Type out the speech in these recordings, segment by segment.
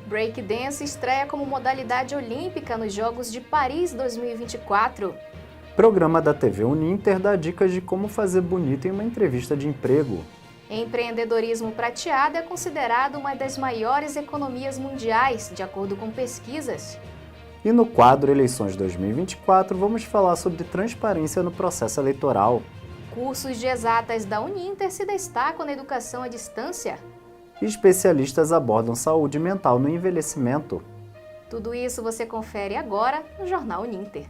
Breakdance estreia como modalidade olímpica nos Jogos de Paris 2024. Programa da TV Uninter dá dicas de como fazer bonito em uma entrevista de emprego. Empreendedorismo prateado é considerado uma das maiores economias mundiais, de acordo com pesquisas. E no quadro Eleições 2024, vamos falar sobre transparência no processo eleitoral. Cursos de exatas da Uninter se destacam na educação à distância. Especialistas abordam saúde mental no envelhecimento. Tudo isso você confere agora no Jornal Uninter.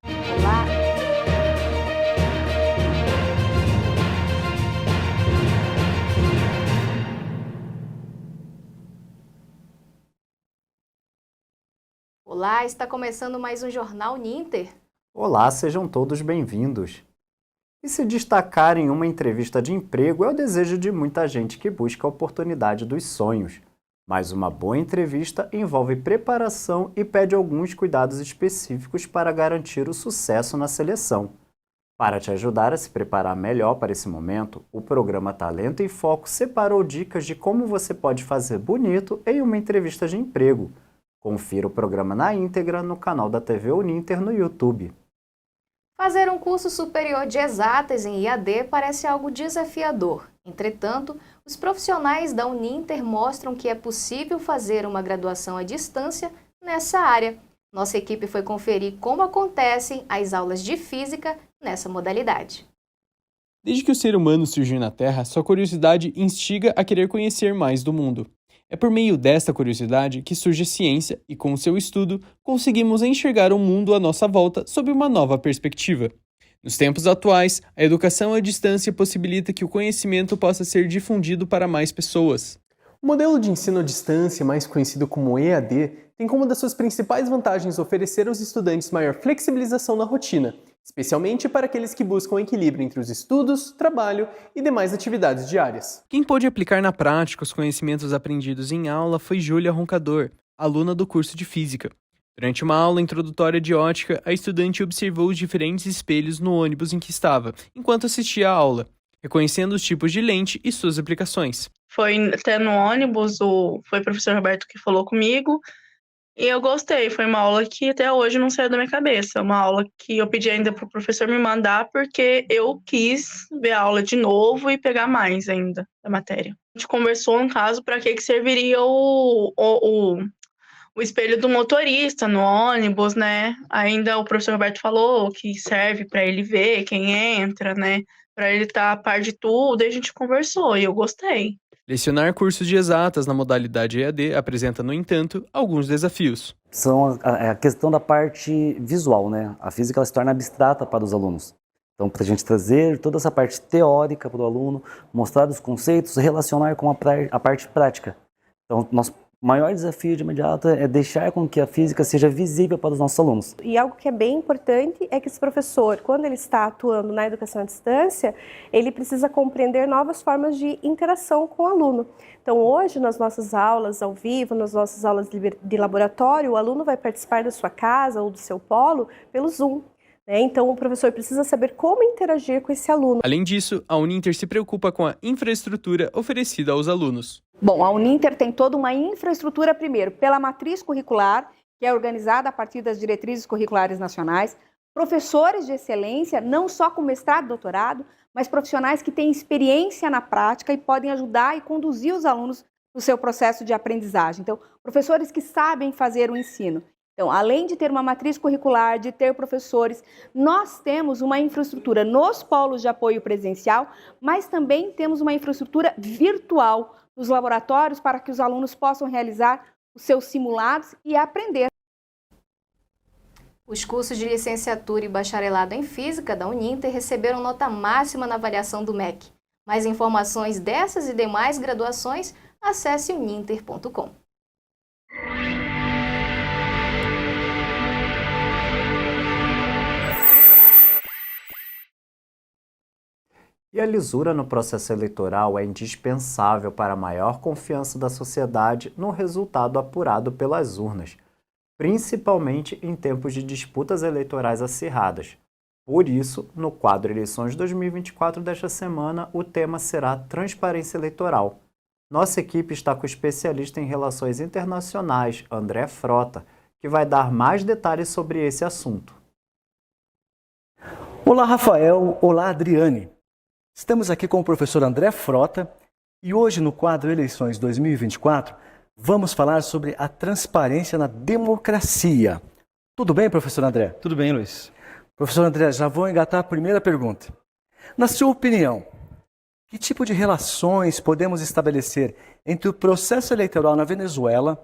Olá! Olá, está começando mais um Jornal Uninter. Olá, sejam todos bem-vindos. E se destacar em uma entrevista de emprego é o desejo de muita gente que busca a oportunidade dos sonhos. Mas uma boa entrevista envolve preparação e pede alguns cuidados específicos para garantir o sucesso na seleção. Para te ajudar a se preparar melhor para esse momento, o programa Talento em Foco separou dicas de como você pode fazer bonito em uma entrevista de emprego. Confira o programa na íntegra no canal da TV Uninter no YouTube. Fazer um curso superior de exatas em IAD parece algo desafiador. Entretanto, os profissionais da Uninter mostram que é possível fazer uma graduação à distância nessa área. Nossa equipe foi conferir como acontecem as aulas de física nessa modalidade. Desde que o ser humano surgiu na Terra, sua curiosidade instiga a querer conhecer mais do mundo. É por meio desta curiosidade que surge a ciência e, com o seu estudo, conseguimos enxergar o mundo à nossa volta sob uma nova perspectiva. Nos tempos atuais, a educação à distância possibilita que o conhecimento possa ser difundido para mais pessoas. O modelo de ensino à distância, mais conhecido como EAD, tem como uma das suas principais vantagens oferecer aos estudantes maior flexibilização na rotina, especialmente para aqueles que buscam equilíbrio entre os estudos, trabalho e demais atividades diárias. Quem pôde aplicar na prática os conhecimentos aprendidos em aula foi Júlia Roncador, aluna do curso de Física. Durante uma aula introdutória de ótica, a estudante observou os diferentes espelhos no ônibus em que estava, enquanto assistia à aula, reconhecendo os tipos de lente e suas aplicações. Foi até no ônibus, foi o professor Roberto que falou comigo, e eu gostei. Foi uma aula que até hoje não saiu da minha cabeça. Uma aula que eu pedi ainda para o professor me mandar, porque eu quis ver a aula de novo e pegar mais ainda da matéria. A gente conversou, no caso, para que serviria o espelho do motorista no ônibus, né? Ainda o professor Roberto falou que serve para ele ver quem entra, né? Para ele estar a par de tudo, e a gente conversou e eu gostei. Lecionar cursos de exatas na modalidade EAD apresenta, no entanto, alguns desafios. São a questão da parte visual, né? A física ela se torna abstrata para os alunos. Então, para a gente trazer toda essa parte teórica para o aluno, mostrar os conceitos, relacionar com a parte prática. Então, nosso maior desafio de imediato é deixar com que a física seja visível para os nossos alunos. E algo que é bem importante é que esse professor, quando ele está atuando na educação à distância, ele precisa compreender novas formas de interação com o aluno. Então, hoje, nas nossas aulas ao vivo, nas nossas aulas de laboratório, o aluno vai participar da sua casa ou do seu polo pelo Zoom. Então, o professor precisa saber como interagir com esse aluno. Além disso, a Uninter se preocupa com a infraestrutura oferecida aos alunos. Bom, a Uninter tem toda uma infraestrutura, primeiro, pela matriz curricular, que é organizada a partir das diretrizes curriculares nacionais, professores de excelência, não só com mestrado e doutorado, mas profissionais que têm experiência na prática e podem ajudar e conduzir os alunos no seu processo de aprendizagem. Então, professores que sabem fazer o ensino. Então, além de ter uma matriz curricular, de ter professores, nós temos uma infraestrutura nos polos de apoio presencial, mas também temos uma infraestrutura virtual nos laboratórios para que os alunos possam realizar os seus simulados e aprender. Os cursos de licenciatura e bacharelado em Física da Uninter receberam nota máxima na avaliação do MEC. Mais informações dessas e demais graduações, acesse uninter.com. E a lisura no processo eleitoral é indispensável para a maior confiança da sociedade no resultado apurado pelas urnas, principalmente em tempos de disputas eleitorais acirradas. Por isso, no quadro Eleições 2024 desta semana, o tema será Transparência Eleitoral. Nossa equipe está com o especialista em relações internacionais, André Frota, que vai dar mais detalhes sobre esse assunto. Olá, Rafael. Olá, Adriane. Estamos aqui com o professor André Frota e hoje no quadro Eleições 2024 vamos falar sobre a transparência na democracia. Tudo bem, professor André? Tudo bem, Luiz. Professor André, já vou engatar a primeira pergunta. Na sua opinião, que tipo de relações podemos estabelecer entre o processo eleitoral na Venezuela,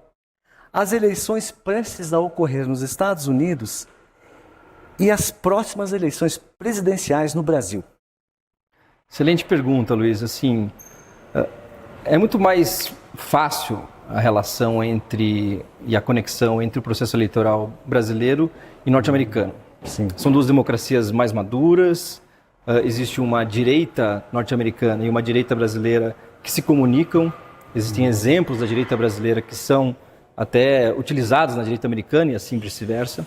as eleições prestes a ocorrer nos Estados Unidos e as próximas eleições presidenciais no Brasil? Excelente pergunta, Luiz. Assim, é muito mais fácil a relação e a conexão entre o processo eleitoral brasileiro e norte-americano. Sim. São duas democracias mais maduras, existe uma direita norte-americana e uma direita brasileira que se comunicam, existem exemplos da direita brasileira que são até utilizados na direita americana e assim vice-versa.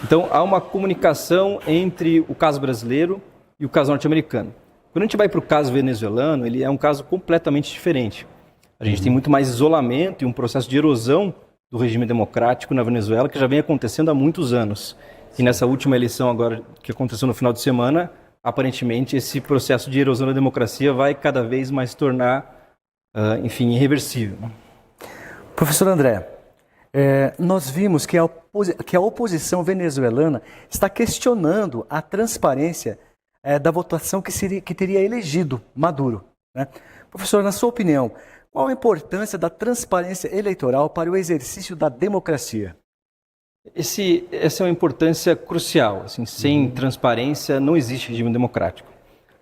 Então, há uma comunicação entre o caso brasileiro e o caso norte-americano. Quando a gente vai para o caso venezuelano, ele é um caso completamente diferente. A gente tem muito mais isolamento e um processo de erosão do regime democrático na Venezuela que já vem acontecendo há muitos anos. E nessa última eleição agora que aconteceu no final de semana, aparentemente esse processo de erosão da democracia vai cada vez mais se tornar, irreversível. Professor André, nós vimos que a oposição venezuelana está questionando a transparência da votação que teria elegido Maduro, né? Professor, na sua opinião, qual a importância da transparência eleitoral para o exercício da democracia? Essa é uma importância crucial. Assim, sem transparência não existe regime democrático.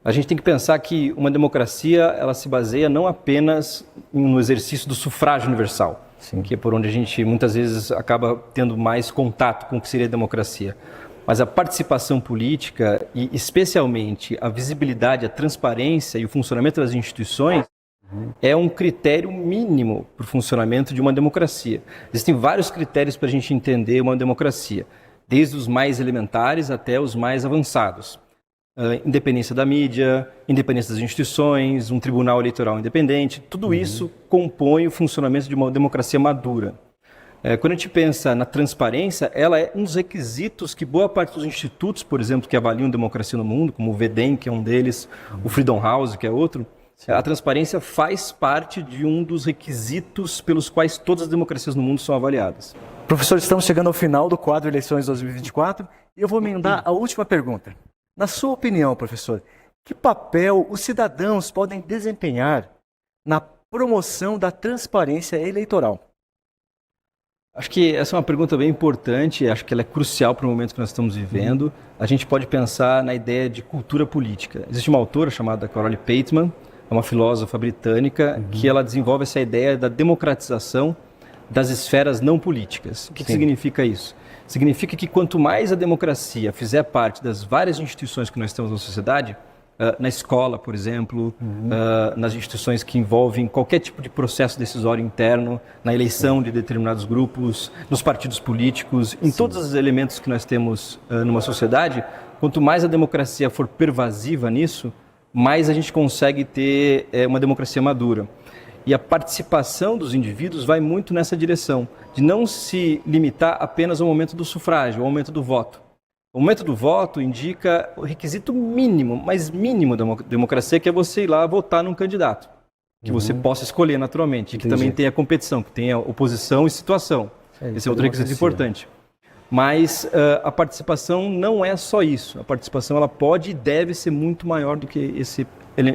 A gente tem que pensar que uma democracia ela se baseia não apenas no exercício do sufrágio universal, que é por onde a gente muitas vezes acaba tendo mais contato com o que seria a democracia. Mas a participação política e especialmente a visibilidade, a transparência e o funcionamento das instituições é um critério mínimo para o funcionamento de uma democracia. Existem vários critérios para a gente entender uma democracia, desde os mais elementares até os mais avançados. Independência da mídia, independência das instituições, um tribunal eleitoral independente, tudo isso compõe o funcionamento de uma democracia madura. Quando a gente pensa na transparência, ela é um dos requisitos que boa parte dos institutos, por exemplo, que avaliam democracia no mundo, como o VEDEM, que é um deles, o Freedom House, que é outro, a transparência faz parte de um dos requisitos pelos quais todas as democracias no mundo são avaliadas. Professor, estamos chegando ao final do quadro Eleições 2024 e eu vou emendar a última pergunta. Na sua opinião, professor, que papel os cidadãos podem desempenhar na promoção da transparência eleitoral? Acho que essa é uma pergunta bem importante, acho que ela é crucial para o momento que nós estamos vivendo. A gente pode pensar na ideia de cultura política. Existe uma autora chamada Carole Pateman, é uma filósofa britânica, que ela desenvolve essa ideia da democratização das esferas não políticas. O que significa isso? Significa que quanto mais a democracia fizer parte das várias instituições que nós temos na sociedade, na escola, por exemplo, nas instituições que envolvem qualquer tipo de processo decisório interno, na eleição de determinados grupos, nos partidos políticos, em todos os elementos que nós temos numa sociedade, quanto mais a democracia for pervasiva nisso, mais a gente consegue ter uma democracia madura. E a participação dos indivíduos vai muito nessa direção, de não se limitar apenas ao momento do sufrágio, ao momento do voto. O momento do voto indica o requisito mínimo, mais mínimo da democracia, que é você ir lá votar num candidato, que você possa escolher naturalmente, e que também tenha competição, que tenha oposição e situação. Esse é outro requisito importante. Mas a participação não é só isso. A participação ela pode e deve ser muito maior do que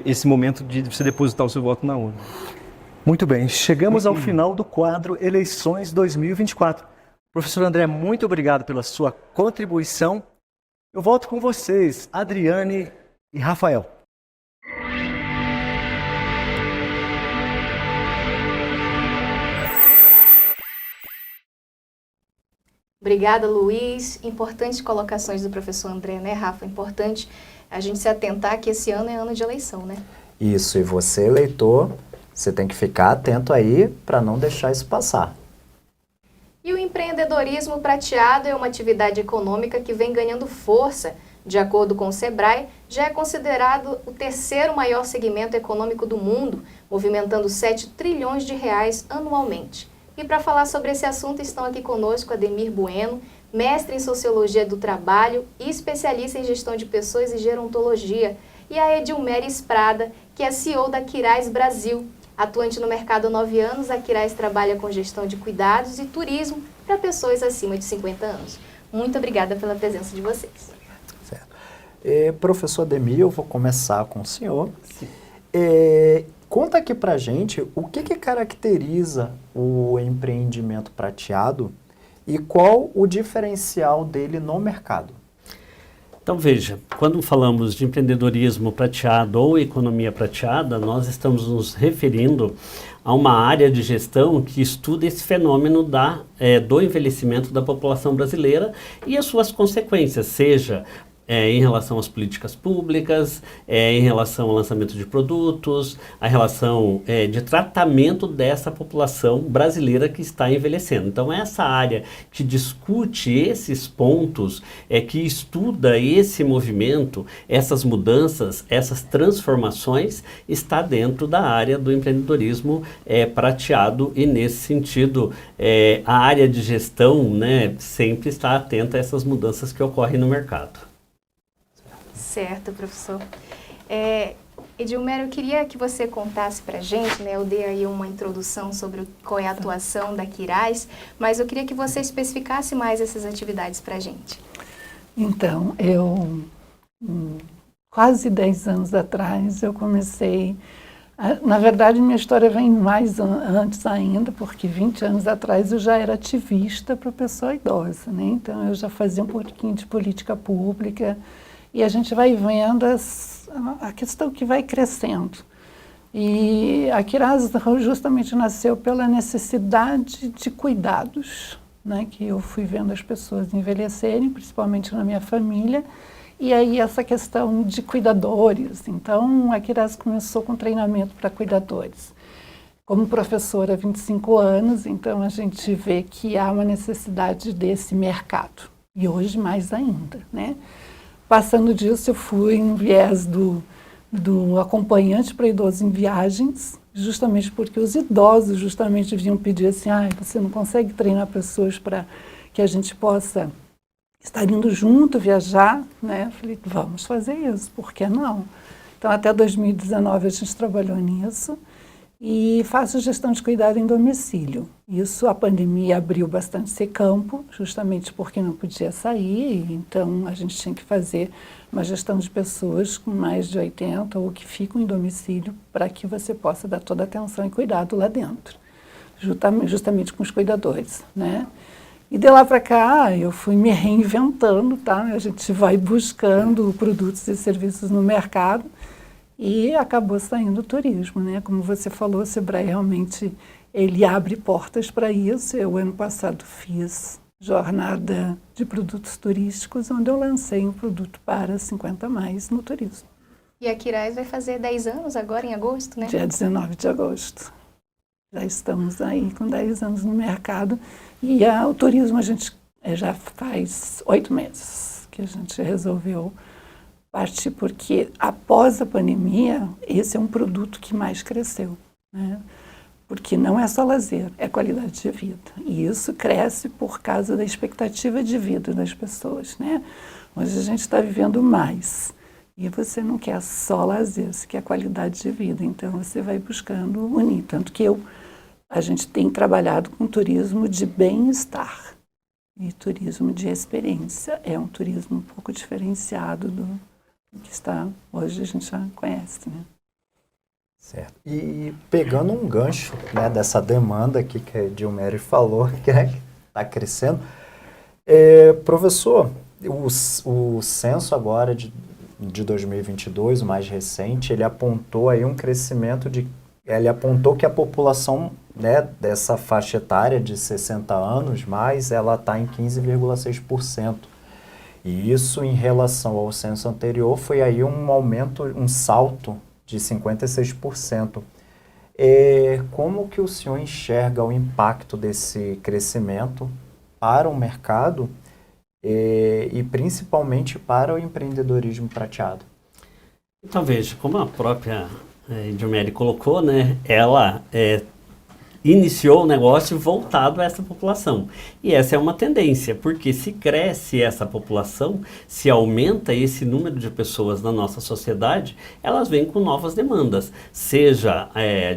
esse momento de você depositar o seu voto na urna. Muito bem, chegamos ao final do quadro Eleições 2024. Professor André, muito obrigado pela sua contribuição. Eu volto com vocês, Adriane e Rafael. Obrigada, Luiz. Importantes colocações do professor André, né, Rafa? Importante a gente se atentar que esse ano é ano de eleição, né? Isso, e você, eleitor, você tem que ficar atento aí para não deixar isso passar. E o empreendedorismo prateado é uma atividade econômica que vem ganhando força De acordo com o Sebrae, já é considerado o terceiro maior segmento econômico do mundo, movimentando 7 trilhões de reais anualmente. E para falar sobre esse assunto estão aqui conosco Ademir Bueno, mestre em Sociologia do Trabalho e especialista em Gestão de Pessoas e Gerontologia, e a Edilmery Esprada, que é CEO da Quirais Brasil. Atuante no mercado há 9 anos, a Quirais trabalha com gestão de cuidados e turismo para pessoas acima de 50 anos. Muito obrigada pela presença de vocês. Certo. Professor Ademir, eu vou começar com o senhor. Conta aqui pra gente o que caracteriza o empreendimento prateado e qual o diferencial dele no mercado. Então veja, quando falamos de empreendedorismo prateado ou economia prateada, nós estamos nos referindo a uma área de gestão que estuda esse fenômeno do envelhecimento da população brasileira e as suas consequências, seja em relação às políticas públicas, em relação ao lançamento de produtos, a relação de tratamento dessa população brasileira que está envelhecendo. Então, essa área que discute esses pontos, que estuda esse movimento, essas mudanças, essas transformações, está dentro da área do empreendedorismo prateado e, nesse sentido, a área de gestão, né, sempre está atenta a essas mudanças que ocorrem no mercado. Certo, professor. Edilmery, eu queria que você contasse para a gente, né? Eu dei aí uma introdução sobre qual é a atuação da Quirais, mas eu queria que você especificasse mais essas atividades para a gente. Então, quase 10 anos atrás, eu comecei... Na verdade, minha história vem mais antes ainda, porque 20 anos atrás eu já era ativista para pessoa idosa, né? Então, eu já fazia um pouquinho de política pública, e a gente vai vendo a questão que vai crescendo. E a Quirais justamente nasceu pela necessidade de cuidados, né, que eu fui vendo as pessoas envelhecerem, principalmente na minha família, e aí essa questão de cuidadores. Então, a Quirais começou com treinamento para cuidadores. Como professora há 25 anos, então a gente vê que há uma necessidade desse mercado, e hoje mais ainda, né? Passando disso, eu fui no viés do acompanhante para idosos em viagens, justamente porque os idosos justamente vinham pedir assim, você não consegue treinar pessoas para que a gente possa estar indo junto, viajar, né? Eu falei, vamos fazer isso, por que não? Então, até 2019 a gente trabalhou nisso e faço gestão de cuidado em domicílio. Isso, a pandemia abriu bastante esse campo, justamente porque não podia sair, então a gente tinha que fazer uma gestão de pessoas com mais de 80 ou que ficam em domicílio para que você possa dar toda a atenção e cuidado lá dentro, justamente com os cuidadores, né? E de lá para cá eu fui me reinventando, tá? A gente vai buscando produtos e serviços no mercado, e acabou saindo o turismo, né? Como você falou, o Sebrae realmente ele abre portas para isso. Eu, ano passado, fiz jornada de produtos turísticos, onde eu lancei um produto para 50 mais no turismo. E a Quirais vai fazer 10 anos agora, em agosto, né? Dia 19 de agosto. Já estamos aí com 10 anos no mercado. E o turismo a gente já faz 8 meses que a gente resolveu partir, porque após a pandemia, esse é um produto que mais cresceu, né? Porque não é só lazer, é qualidade de vida. E isso cresce por causa da expectativa de vida das pessoas, né? Hoje a gente está vivendo mais. E você não quer só lazer, você quer qualidade de vida. Então você vai buscando unir. Tanto que a gente tem trabalhado com turismo de bem-estar e turismo de experiência. É um turismo um pouco diferenciado do que está hoje, a gente já conhece, né? Certo. E pegando um gancho, né, dessa demanda aqui que a Edilmery falou, que está crescendo, professor, o censo agora de 2022, o mais recente, ele apontou aí um crescimento ele apontou que a população, né, dessa faixa etária de 60 anos mais, ela está em 15,6%. E isso, em relação ao censo anterior, foi aí um aumento, um salto de 56%. Como que o senhor enxerga o impacto desse crescimento para o mercado e principalmente para o empreendedorismo prateado? Então, veja, como a própria Edilmeri colocou, né, ela iniciou o negócio voltado a essa população. E essa é uma tendência, porque se cresce essa população, se aumenta esse número de pessoas na nossa sociedade, elas vêm com novas demandas, seja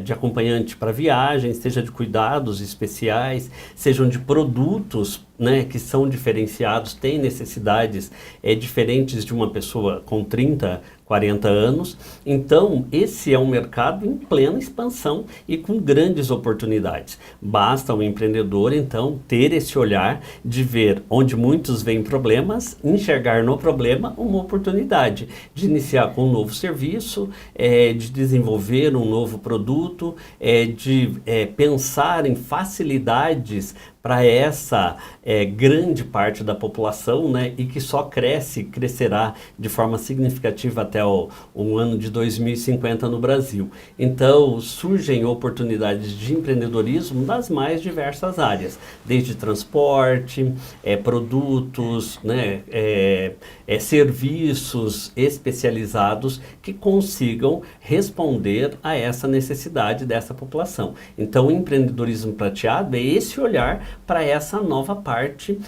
de acompanhante para viagens, seja de cuidados especiais, sejam de produtos, né, que são diferenciados, têm necessidades diferentes de uma pessoa com 30, 40 anos. Então, esse é um mercado em plena expansão e com grandes oportunidades. Basta o empreendedor, então, ter esse olhar de ver onde muitos veem problemas, enxergar no problema uma oportunidade de iniciar com um novo serviço, de desenvolver um novo produto, de pensar em facilidades para essa grande parte da população, né, e que só crescerá de forma significativa até o ano de 2050 no Brasil. Então, surgem oportunidades de empreendedorismo das mais diversas áreas, desde transporte, produtos, né, serviços especializados que consigam responder a essa necessidade dessa população. Então, o empreendedorismo prateado é esse olhar para essa nova parte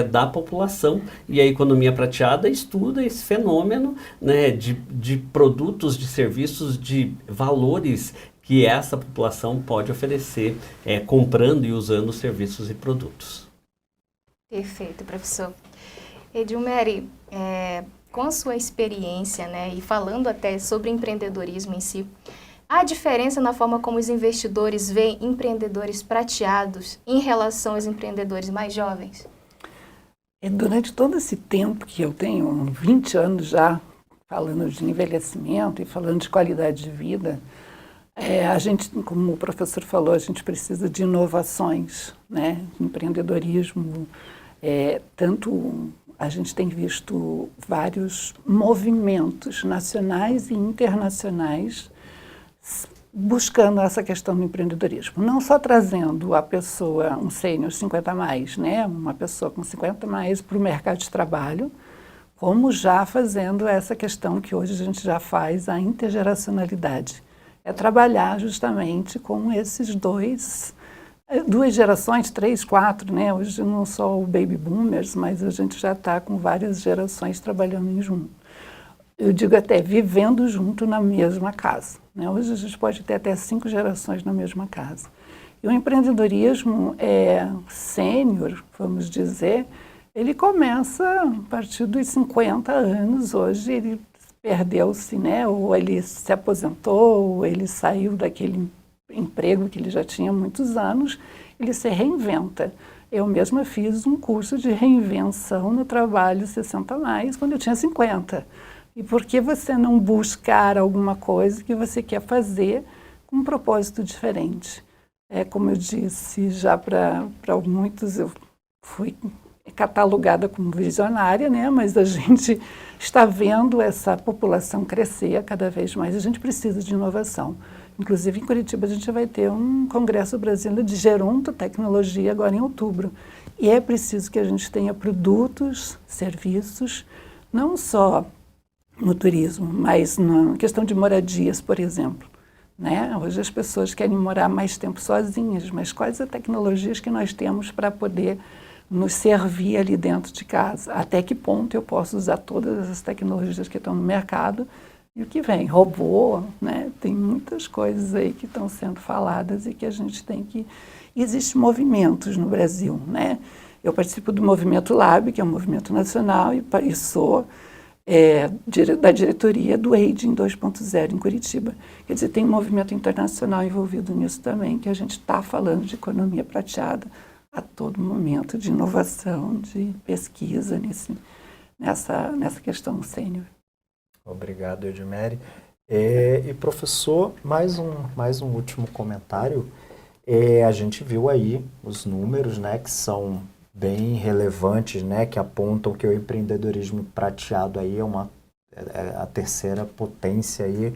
da população. E a economia prateada estuda esse fenômeno, né, de produtos, de serviços, de valores que essa população pode oferecer comprando e usando serviços e produtos. Perfeito, professor. Edilmeri, com a sua experiência, né, e falando até sobre empreendedorismo em si, há diferença na forma como os investidores veem empreendedores prateados em relação aos empreendedores mais jovens? Durante todo esse tempo que eu tenho, 20 anos já, falando de envelhecimento e falando de qualidade de vida, a gente, como o professor falou, a gente precisa de inovações, né? Empreendedorismo, a gente tem visto vários movimentos nacionais e internacionais buscando essa questão do empreendedorismo, não só trazendo a pessoa, um sênior 50 mais, né, uma pessoa com 50 mais para o mercado de trabalho, como já fazendo essa questão que hoje a gente já faz, a intergeracionalidade. É trabalhar justamente com esses duas gerações, 3, 4, né, hoje não só o baby boomers, mas a gente já está com várias gerações trabalhando em junto. Eu digo até vivendo junto na mesma casa, né? Hoje a gente pode ter até 5 gerações na mesma casa. E o empreendedorismo sênior, vamos dizer, ele começa a partir dos 50 anos. Hoje ele perdeu-se, né? Ou ele se aposentou, ou ele saiu daquele emprego que ele já tinha há muitos anos, ele se reinventa. Eu mesma fiz um curso de reinvenção no trabalho 60 mais quando eu tinha 50. E por que você não buscar alguma coisa que você quer fazer com um propósito diferente? Como eu disse, já para muitos eu fui catalogada como visionária, né? Mas a gente está vendo essa população crescer cada vez mais. A gente precisa de inovação. Inclusive, em Curitiba, a gente vai ter um congresso brasileiro de gerontotecnologia agora em outubro. E é preciso que a gente tenha produtos, serviços, não só no turismo, mas na questão de moradias, por exemplo. Né? Hoje as pessoas querem morar mais tempo sozinhas, mas quais as tecnologias que nós temos para poder nos servir ali dentro de casa? Até que ponto eu posso usar todas as tecnologias que estão no mercado e o que vem? Robô, né? Tem muitas coisas aí que estão sendo faladas e que a gente tem que... Existem movimentos no Brasil, né? Eu participo do Movimento Lab, que é um movimento nacional, e sou da diretoria do Aging 2.0 em Curitiba. Quer dizer, tem um movimento internacional envolvido nisso também, que a gente está falando de economia prateada a todo momento, de inovação, de pesquisa nessa questão sênior. Obrigado, Edilmeri. E professor, mais um último comentário. A gente viu aí os números, né, que são bem relevantes, né, que apontam que o empreendedorismo prateado aí é a terceira potência aí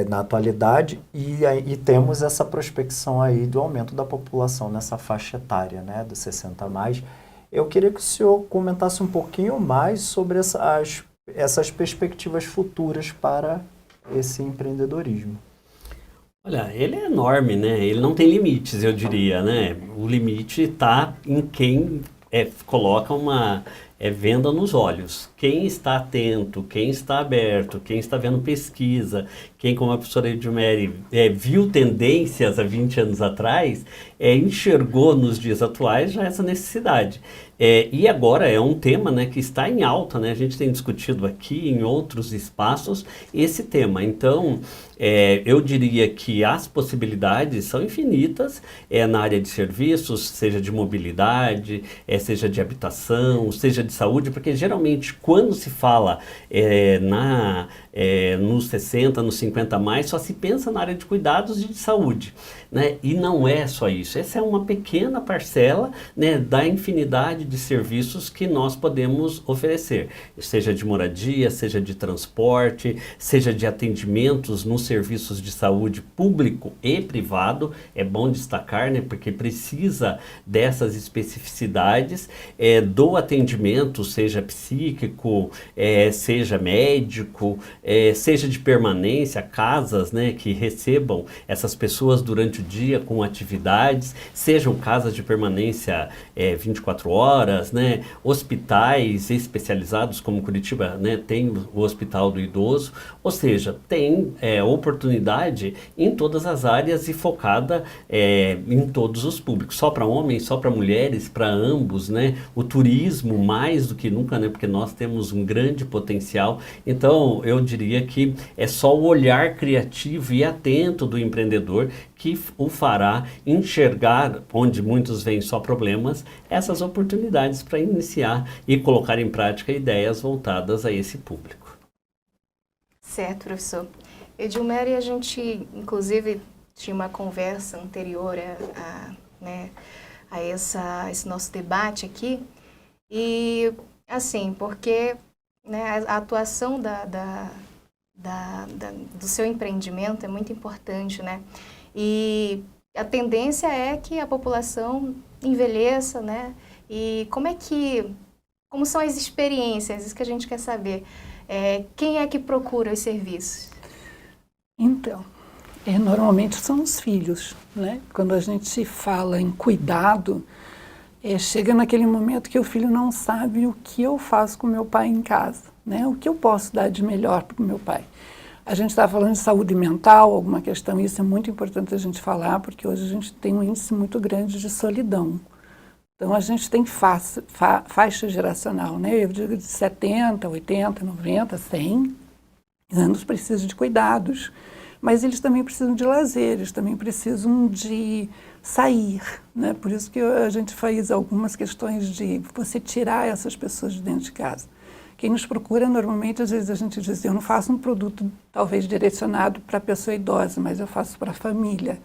na atualidade, e temos essa prospecção aí do aumento da população nessa faixa etária, né, dos 60 a mais. Eu queria que o senhor comentasse um pouquinho mais sobre essas perspectivas futuras para esse empreendedorismo. Olha, ele é enorme, né? Ele não tem limites, eu diria, né? O limite está em quem coloca uma venda nos olhos. Quem está atento, quem está aberto, quem está vendo pesquisa, quem, como a professora Edmere, viu tendências há 20 anos atrás, enxergou nos dias atuais já essa necessidade. E agora é um tema, né, que está em alta, né? A gente tem discutido aqui em outros espaços esse tema. Então, eu diria que as possibilidades são infinitas na área de serviços, seja de mobilidade, seja de habitação, seja de saúde, porque geralmente quando se fala nos 60, nos 50 a mais, só se pensa na área de cuidados e de saúde, né? E não é só isso. Essa é uma pequena parcela, né, da infinidade de serviços que nós podemos oferecer, seja de moradia, seja de transporte, seja de atendimentos nos serviços de saúde público e privado. É bom destacar, né, porque precisa dessas especificidades do atendimento, seja psíquico, seja médico, seja de permanência, casas, né, que recebam essas pessoas durante o dia com atividades, sejam casas de permanência 24 horas, né, hospitais especializados como Curitiba, né, tem o Hospital do Idoso, ou seja, tem oportunidade em todas as áreas e focada em todos os públicos, só para homens, só para mulheres, para ambos, né, o turismo mais do que nunca, né, porque nós temos um grande potencial. Então eu diria que é só o olhar criativo e atento do empreendedor que o fará enxergar, onde muitos veem só problemas, essas oportunidades para iniciar e colocar em prática ideias voltadas a esse público. Certo, professor. Edilmere, a gente, inclusive, tinha uma conversa anterior a esse nosso debate aqui, e, assim, porque, né, a atuação do seu empreendimento é muito importante, né? E a tendência é que a população envelheça, né? E como são as experiências? Isso que a gente quer saber. Quem é que procura os serviços? Então, normalmente são os filhos, né? Quando a gente fala em cuidado, chega naquele momento que o filho não sabe o que eu faço com meu pai em casa, né? O que eu posso dar de melhor para o meu pai. A gente está falando de saúde mental, alguma questão, isso é muito importante a gente falar, porque hoje a gente tem um índice muito grande de solidão. Então, a gente tem faixa geracional, né? Eu digo de 70, 80, 90, 100 anos precisam de cuidados, mas eles também precisam de lazer, eles também precisam de sair, né? Por isso que a gente faz algumas questões de você tirar essas pessoas de dentro de casa. Quem nos procura, normalmente, às vezes a gente diz, eu não faço um produto talvez direcionado para a pessoa idosa, mas eu faço para a família.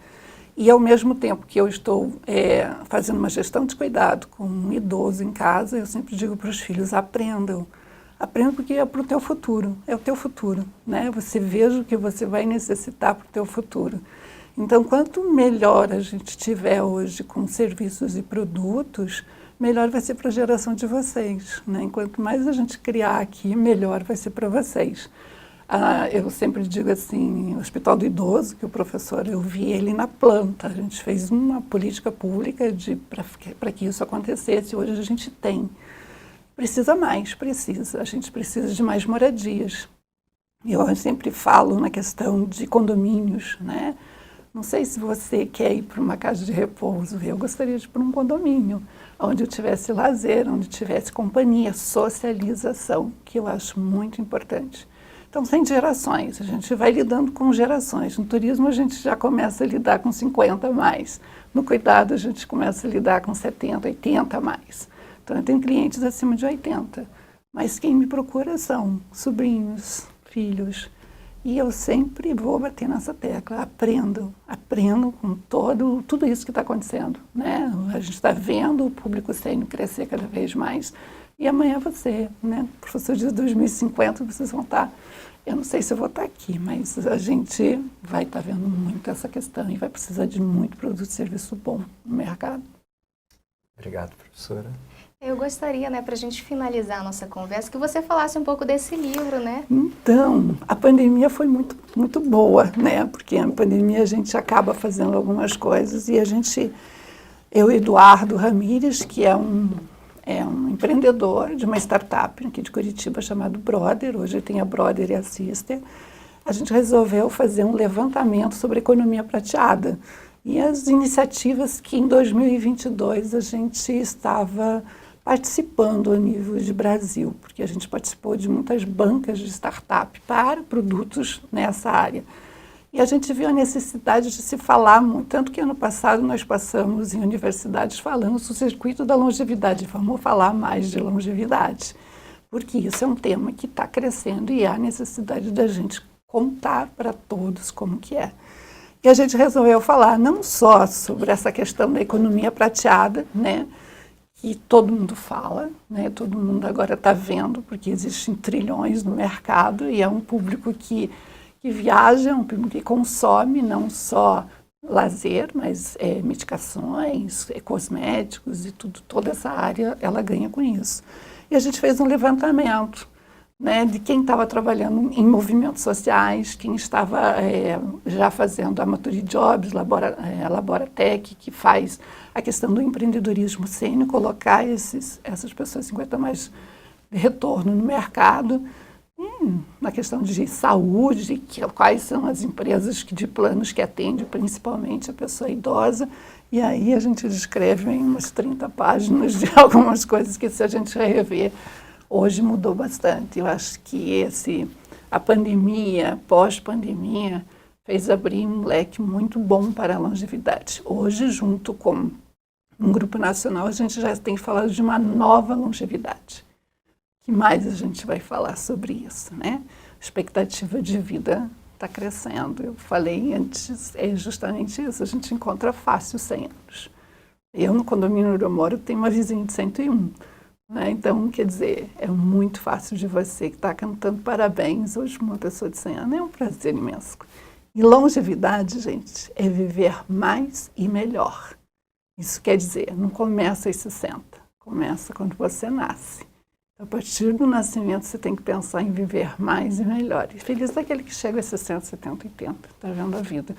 E ao mesmo tempo que eu estou fazendo uma gestão de cuidado com um idoso em casa, eu sempre digo para os filhos, aprendam. Aprendam porque é para o teu futuro, é o teu futuro, né? Você veja o que você vai necessitar para o teu futuro. Então, quanto melhor a gente tiver hoje com serviços e produtos, melhor vai ser para a geração de vocês, né? Quanto mais a gente criar aqui, melhor vai ser para vocês. Eu sempre digo assim, o Hospital do Idoso, que o professor, eu vi ele na planta, a gente fez uma política pública para que isso acontecesse, hoje a gente tem. Precisa mais, a gente precisa de mais moradias. Eu sempre falo na questão de condomínios, né? Não sei se você quer ir para uma casa de repouso, eu gostaria de ir para um condomínio, onde eu tivesse lazer, onde tivesse companhia, socialização, que eu acho muito importante. Então, tem gerações, a gente vai lidando com gerações. No turismo, a gente já começa a lidar com 50 a mais. No cuidado, a gente começa a lidar com 70, 80 a mais. Então, eu tenho clientes acima de 80. Mas quem me procura são sobrinhos, filhos. E eu sempre vou bater nessa tecla, aprendam com tudo isso que está acontecendo, né? A gente está vendo o público sênior crescer cada vez mais, e amanhã você, né? O professor diz 2050, vocês vão estar, eu não sei se eu vou estar aqui, mas a gente vai estar vendo muito essa questão e vai precisar de muito produto e serviço bom no mercado. Obrigado, professora. Eu gostaria, né, para a gente finalizar a nossa conversa, que você falasse um pouco desse livro, né? Então, a pandemia foi muito, muito boa, né? Porque a pandemia a gente acaba fazendo algumas coisas e eu, Eduardo Ramírez, que é um empreendedor de uma startup aqui de Curitiba chamado Brother, hoje tem a Brother e a Sister, a gente resolveu fazer um levantamento sobre economia prateada e as iniciativas que em 2022 a gente estava participando a nível de Brasil, porque a gente participou de muitas bancas de startup para produtos nessa área. E a gente viu a necessidade de se falar muito, tanto que ano passado nós passamos em universidades falando sobre o circuito da longevidade. Vamos falar mais de longevidade, porque isso é um tema que está crescendo e há necessidade da gente contar para todos como que é. E a gente resolveu falar não só sobre essa questão da economia prateada, né, que todo mundo fala, né, todo mundo agora está vendo, porque existem trilhões no mercado e é um público que viaja, é um público que consome não só lazer, mas medicações, cosméticos e tudo, toda essa área ela ganha com isso. E a gente fez um levantamento, né, de quem estava trabalhando em movimentos sociais, quem estava já fazendo a Maturi Jobs, Laboratec, que faz a questão do empreendedorismo sênior, colocar essas pessoas 50 mais de retorno no mercado, na questão de saúde, quais são as empresas de planos que atendem principalmente a pessoa idosa, e aí a gente descreve em umas 30 páginas de algumas coisas que, se a gente rever, hoje mudou bastante. Eu acho que a pandemia, pós-pandemia, fez abrir um leque muito bom para a longevidade. Hoje, junto com um grupo nacional, a gente já tem falado de uma nova longevidade. O que mais a gente vai falar sobre isso, né? A expectativa de vida está crescendo. Eu falei antes, é justamente isso, a gente encontra fácil 100 anos. Eu, no condomínio onde eu moro, tenho uma vizinha de 101. Né? Então, quer dizer, é muito fácil de você que está cantando parabéns hoje para uma pessoa de 100 anos. É um prazer imenso. E longevidade, gente, é viver mais e melhor. Isso quer dizer, não começa aos 60, começa quando você nasce. A partir do nascimento, você tem que pensar em viver mais e melhor. E feliz daquele que chega a 60, 70, 80, está vendo a vida.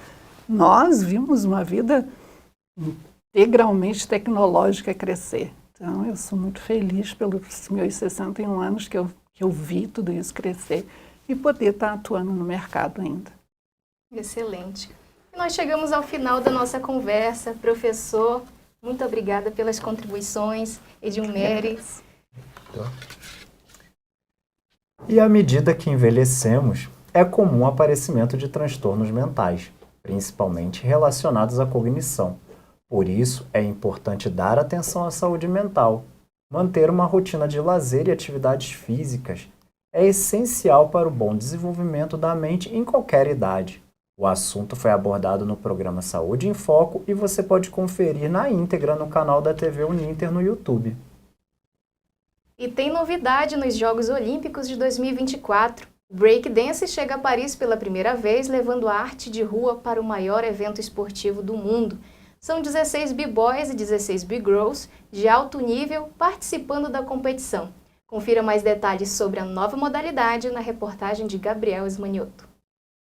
Nós vimos uma vida integralmente tecnológica crescer. Então, eu sou muito feliz pelos meus 61 anos que eu vi tudo isso crescer e poder estar atuando no mercado ainda. Excelente. E nós chegamos ao final da nossa conversa. Professor, muito obrigada pelas contribuições. Edilmere. E à medida que envelhecemos, é comum o aparecimento de transtornos mentais, principalmente relacionados à cognição. Por isso, é importante dar atenção à saúde mental. Manter uma rotina de lazer e atividades físicas é essencial para o bom desenvolvimento da mente em qualquer idade. O assunto foi abordado no programa Saúde em Foco e você pode conferir na íntegra no canal da TV Uninter no YouTube. E tem novidade nos Jogos Olímpicos de 2024. O breakdance chega a Paris pela primeira vez, levando a arte de rua para o maior evento esportivo do mundo. São 16 b-boys e 16 b-girls de alto nível participando da competição. Confira mais detalhes sobre a nova modalidade na reportagem de Gabriel Esmanioto.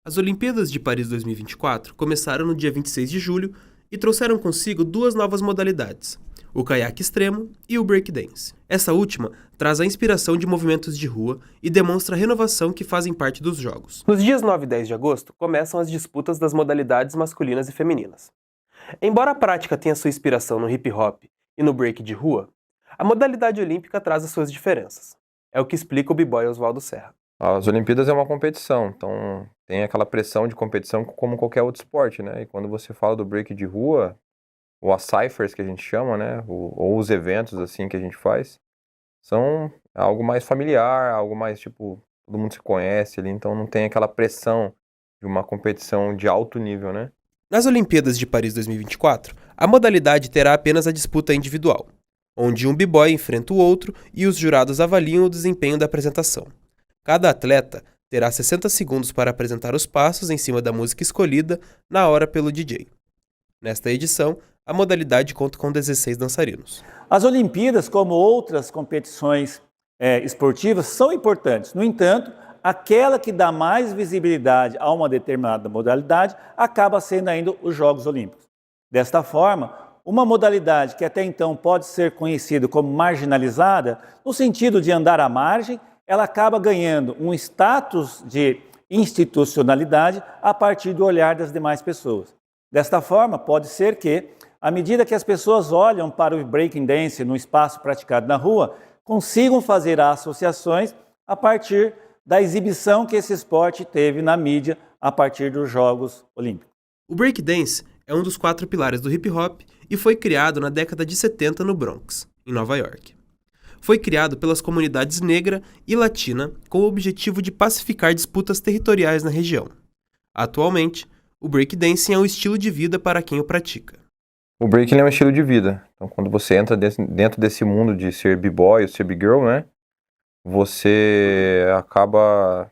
As Olimpíadas de Paris 2024 começaram no dia 26 de julho e trouxeram consigo duas novas modalidades, o caiaque extremo e o breakdance. Essa última traz a inspiração de movimentos de rua e demonstra a renovação que fazem parte dos Jogos. Nos dias 9 e 10 de agosto, começam as disputas das modalidades masculinas e femininas. Embora a prática tenha sua inspiração no hip-hop e no break de rua, a modalidade olímpica traz as suas diferenças. É o que explica o b-boy Oswaldo Serra. As Olimpíadas é uma competição, então tem aquela pressão de competição como qualquer outro esporte, né? E quando você fala do break de rua, ou as cyphers que a gente chama, né? Ou os eventos assim que a gente faz, são algo mais familiar, algo mais tipo, todo mundo se conhece ali, então não tem aquela pressão de uma competição de alto nível, né? Nas Olimpíadas de Paris 2024, a modalidade terá apenas a disputa individual, onde um b-boy enfrenta o outro e os jurados avaliam o desempenho da apresentação. Cada atleta terá 60 segundos para apresentar os passos em cima da música escolhida na hora pelo DJ. Nesta edição, a modalidade conta com 16 dançarinos. As Olimpíadas, como outras competições esportivas, são importantes. No entanto, aquela que dá mais visibilidade a uma determinada modalidade acaba sendo ainda os Jogos Olímpicos. Desta forma, uma modalidade que até então pode ser conhecida como marginalizada, no sentido de andar à margem, ela acaba ganhando um status de institucionalidade a partir do olhar das demais pessoas. Desta forma, pode ser que, à medida que as pessoas olham para o breaking dance no espaço praticado na rua, consigam fazer associações a partir da exibição que esse esporte teve na mídia a partir dos Jogos Olímpicos. O breakdance é um dos 4 pilares do hip-hop e foi criado na década de 70 no Bronx, em Nova York. Foi criado pelas comunidades negra e latina com o objetivo de pacificar disputas territoriais na região. Atualmente, o breakdancing é um estilo de vida para quem o pratica. O breaking é um estilo de vida. Então, quando você entra dentro desse mundo de ser b-boy ou ser b-girl, né, você acaba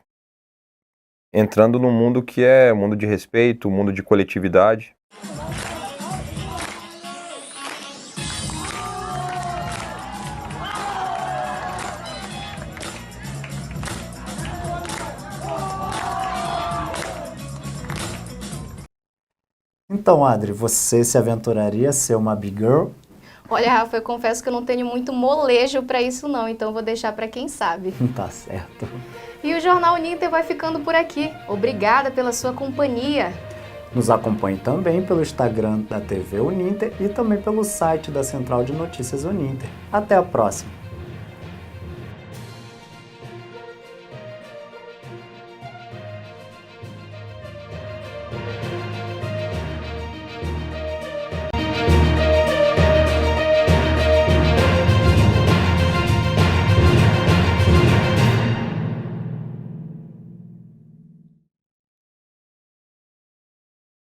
entrando num mundo que é um mundo de respeito, um mundo de coletividade. Então, Adri, você se aventuraria a ser uma big girl? Olha, Rafa, eu confesso que eu não tenho muito molejo para isso não, então vou deixar para quem sabe. Tá certo. E o Jornal Uninter vai ficando por aqui. Obrigada pela sua companhia. Nos acompanhe também pelo Instagram da TV Uninter e também pelo site da Central de Notícias Uninter. Até a próxima!